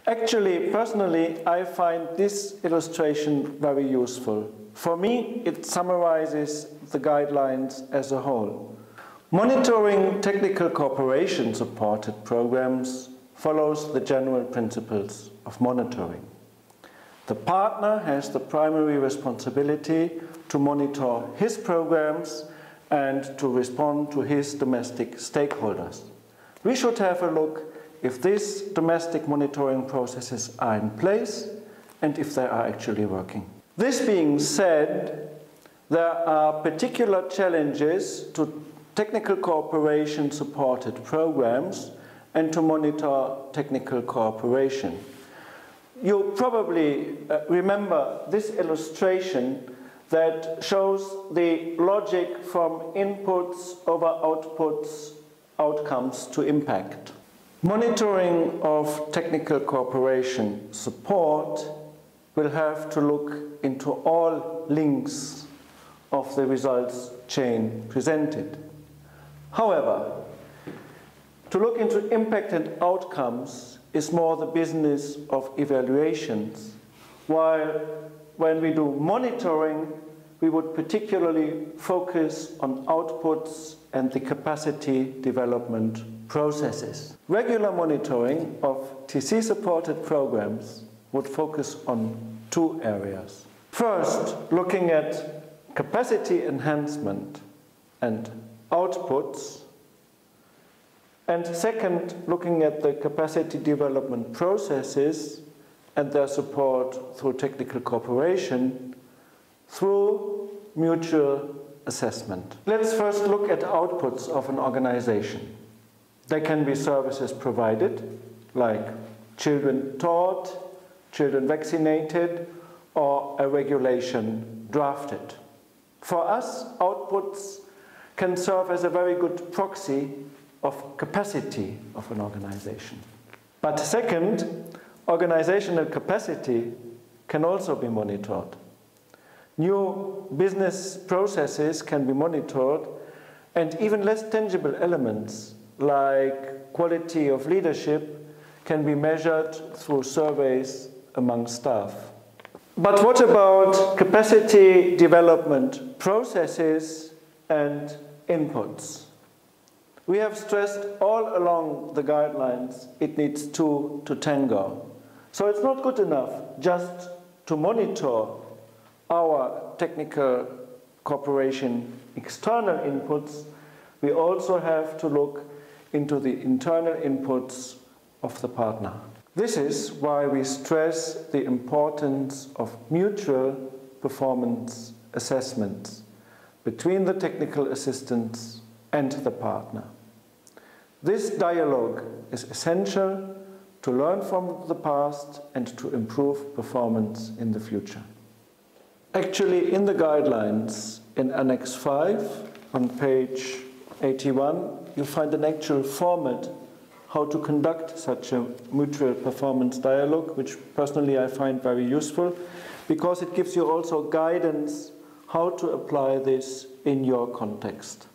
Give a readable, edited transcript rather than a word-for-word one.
Actually, personally, I find this illustration very useful. For me, it summarizes the guidelines as a whole. Monitoring technical cooperation supported programs follows the general principles of monitoring. The partner has the primary responsibility to monitor his programs and to respond to his domestic stakeholders. We should have a look if these domestic monitoring processes are in place and if they are actually working. This being said, there are particular challenges to technical cooperation supported programs and to monitor technical cooperation. You probably remember this illustration that shows the logic from inputs over outputs, outcomes to impact. Monitoring of technical cooperation support will have to look into all links of the results chain presented. However, to look into impact and outcomes is more the business of evaluations, while when we do monitoring, we would particularly focus on outputs and the capacity development processes. Regular monitoring of TC-supported programs would focus on two areas. First, looking at capacity enhancement and outputs, and second, looking at the capacity development processes and their support through technical cooperation through mutual assessment. Let's first look at outputs of an organization. They can be services provided, like children taught, children vaccinated, or a regulation drafted. For us, outputs can serve as a very good proxy of capacity of an organization. But second, organizational capacity can also be monitored. New business processes can be monitored, and even less tangible elements like quality of leadership can be measured through surveys among staff. But what about capacity development processes and inputs? We have stressed all along the guidelines it needs two to tango. So it's not good enough just to monitor our technical cooperation external inputs. We also have to look into the internal inputs of the partner. This is why we stress the importance of mutual performance assessments between the technical assistants and the partner. This dialogue is essential to learn from the past and to improve performance in the future. Actually, in the guidelines in Annex 5 on page 81, you find an actual format how to conduct such a mutual performance dialogue, which personally I find very useful because it gives you also guidance how to apply this in your context.